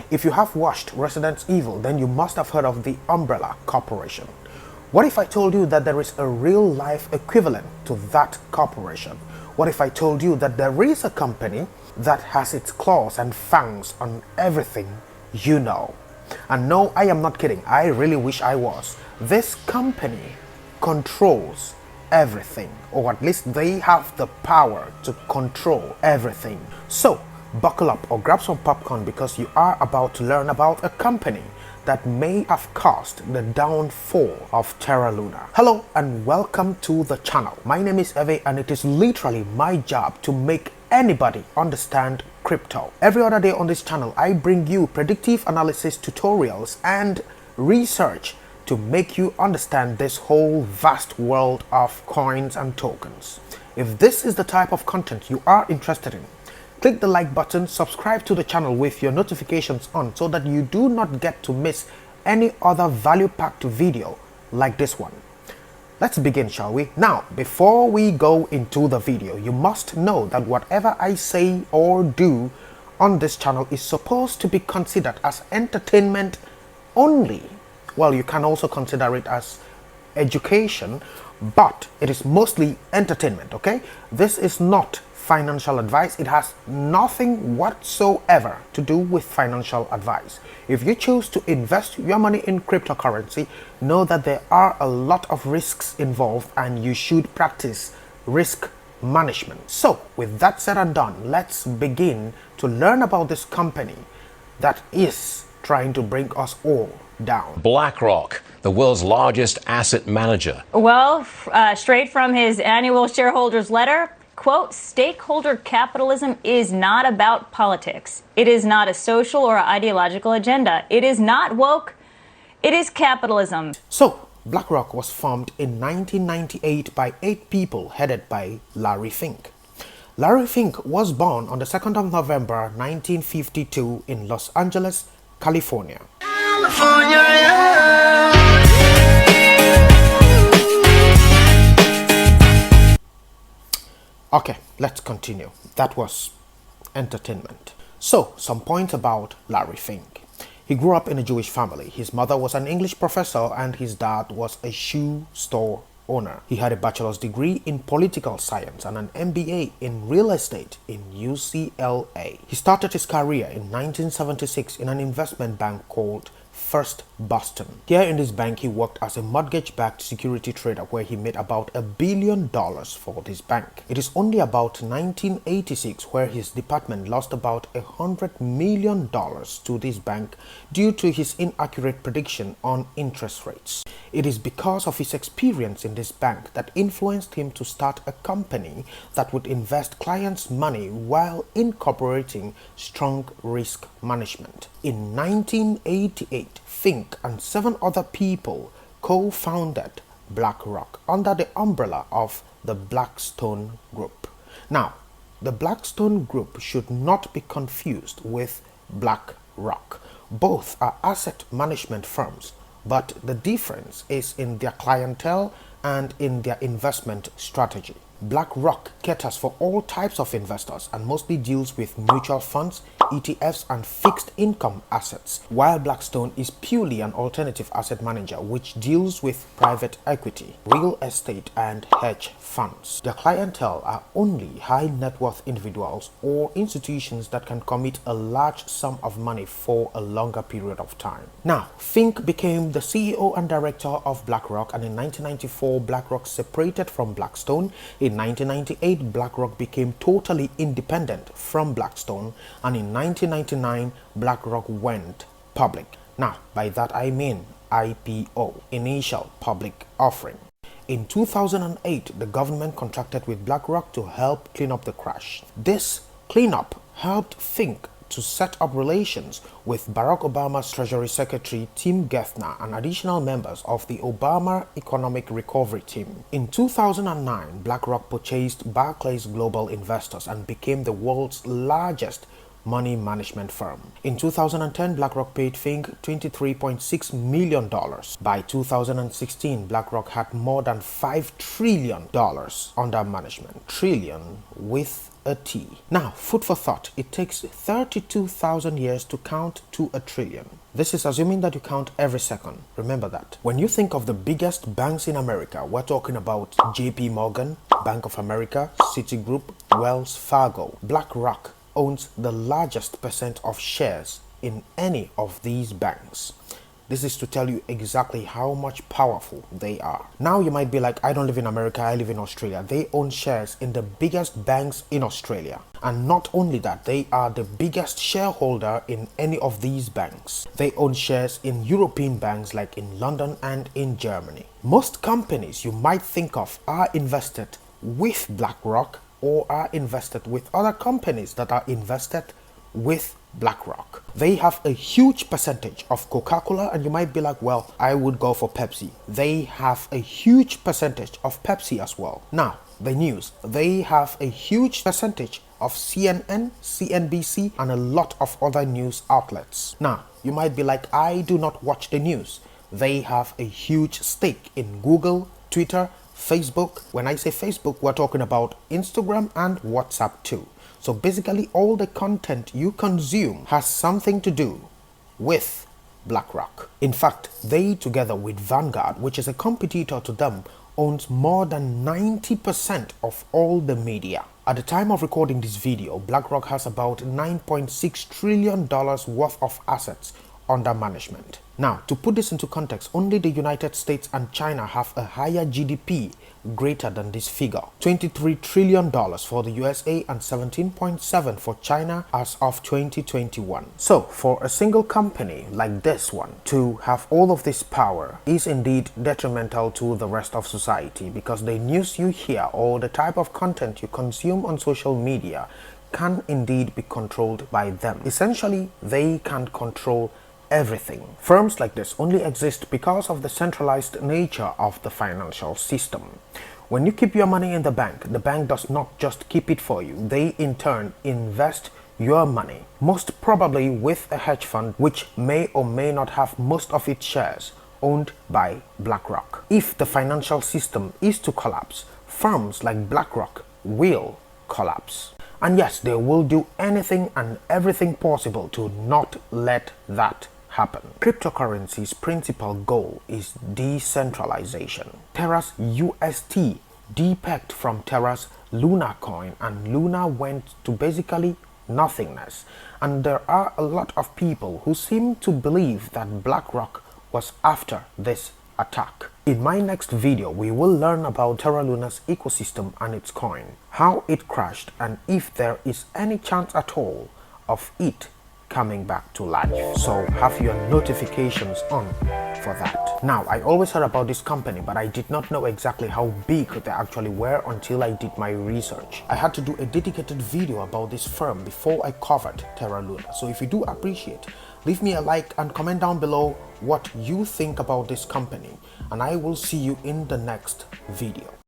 If you have watched Resident Evil, then you must have heard of the Umbrella Corporation. What if I told you that there is a real-life equivalent to that corporation? What if I told you that there is a company that has its claws and fangs on everything you know? And no, I am not kidding. I really wish I was. This company controls everything, or at least they have the power to control everything. So buckle up or grab some popcorn, because you are about to learn about a company that may have caused the downfall of Terra Luna. Hello and welcome to the channel. My name is Herve and it is literally my job to make anybody understand crypto. Every other day on this channel, I bring you predictive analysis tutorials and research to make you understand this whole vast world of coins and tokens. If this is the type of content you are interested in, click the like button, subscribe to the channel with your notifications on so that you do not get to miss any other value-packed video like this one. Let's begin, shall we? Now, before we go into the video, you must know that whatever I say or do on this channel is supposed to be considered as entertainment only. Well, you can also consider it as education, but it is mostly entertainment, okay? This is not financial advice. It has nothing whatsoever to do with financial advice. If you choose to invest your money in cryptocurrency, know that there are a lot of risks involved and you should practice risk management. So with that said and done, let's begin to learn about this company that is trying to bring us all down. Blackrock, the world's largest asset manager. Well, straight from his annual shareholders letter, quote, stakeholder capitalism is not about politics. It is not a social or ideological agenda. It is not woke. It is capitalism. So, BlackRock was formed in 1998 by 8 people headed by Larry Fink. Larry Fink was born on the 2nd of November 1952 in Los Angeles, California. Okay, let's continue. That was entertainment. So, some points about Larry Fink. He grew up in a Jewish family. His mother was an English professor and his dad was a shoe store owner. He had a bachelor's degree in political science and an MBA in real estate in UCLA. He started his career in 1976 in an investment bank called First Boston. Here in this bank, he worked as a mortgage-backed security trader where he made about $1 billion for this bank. It is only about 1986 where his department lost about $100 million to this bank due to his inaccurate prediction on interest rates. It is because of his experience in this bank that influenced him to start a company that would invest clients' money while incorporating strong risk management. In 1988, Fink and 7 other people co-founded BlackRock under the umbrella of the Blackstone Group. Now, the Blackstone Group should not be confused with BlackRock. Both are asset management firms, but the difference is in their clientele and in their investment strategy. BlackRock caters for all types of investors and mostly deals with mutual funds, ETFs, and fixed income assets, while Blackstone is purely an alternative asset manager which deals with private equity, real estate, and hedge funds. Their clientele are only high net worth individuals or institutions that can commit a large sum of money for a longer period of time. Now, Fink became the CEO and director of BlackRock, and in 1994, BlackRock separated from Blackstone. In 1998, BlackRock became totally independent from Blackstone, and in 1999, BlackRock went public. Now, by that I mean IPO, initial public offering. In 2008, the government contracted with BlackRock to help clean up the crash. This cleanup helped Fink to set up relations with Barack Obama's Treasury Secretary Tim Geithner and additional members of the Obama Economic Recovery Team. In 2009, BlackRock purchased Barclays Global Investors and became the world's largest money management firm. In 2010, BlackRock paid Fink $23.6 million. By 2016, BlackRock had more than $5 trillion under management. Trillion with a T. Now, food for thought. It takes 32,000 years to count to a trillion. This is assuming that you count every second. Remember that. When you think of the biggest banks in America, we're talking about JP Morgan, Bank of America, Citigroup, Wells Fargo. Blackrock owns the largest percent of shares in any of these banks. This is to tell you exactly how much powerful they are. Now you might be like, I don't live in America, I live in Australia. They own shares in the biggest banks in Australia. And not only that, they are the biggest shareholder in any of these banks. They own shares in European banks like in London and in Germany. Most companies you might think of are invested with BlackRock or are invested with other companies that are invested with BlackRock. They have a huge percentage of Coca-Cola, and you might be like, well, I would go for Pepsi. They have a huge percentage of Pepsi as well. Now, the news. They have a huge percentage of CNN, CNBC, and a lot of other news outlets. Now, you might be like, I do not watch the news. They have a huge stake in Google, Twitter, Facebook. When I say Facebook, we're talking about Instagram and WhatsApp too. So basically all the content you consume has something to do with BlackRock. In fact, they together with Vanguard, which is a competitor to them, owns more than 90% of all the media. At the time of recording this video, BlackRock has about $9.6 trillion worth of assets under management. Now, to put this into context, only the United States and China have a higher GDP greater than this figure. $23 trillion for the USA and 17.7 for China as of 2021. So, for a single company like this one to have all of this power is indeed detrimental to the rest of society, because the news you hear or the type of content you consume on social media can indeed be controlled by them. Essentially, they can control everything. Firms like this only exist because of the centralized nature of the financial system. When you keep your money in the bank does not just keep it for you. They in turn invest your money, most probably with a hedge fund which may or may not have most of its shares owned by BlackRock. If the financial system is to collapse, firms like BlackRock will collapse. And yes, they will do anything and everything possible to not let that happen. Cryptocurrency's principal goal is decentralization. Terra's UST depegged from Terra's Luna coin, and Luna went to basically nothingness. And there are a lot of people who seem to believe that BlackRock was after this attack. In my next video, we will learn about Terra Luna's ecosystem and its coin, how it crashed, and if there is any chance at all of it coming back to life. So have your notifications on for that. Now, I always heard about this company, but I did not know exactly how big they actually were until I did my research. I had to do a dedicated video about this firm before I covered Terra Luna. So if you do appreciate, leave me a like and comment down below what you think about this company, and I will see you in the next video.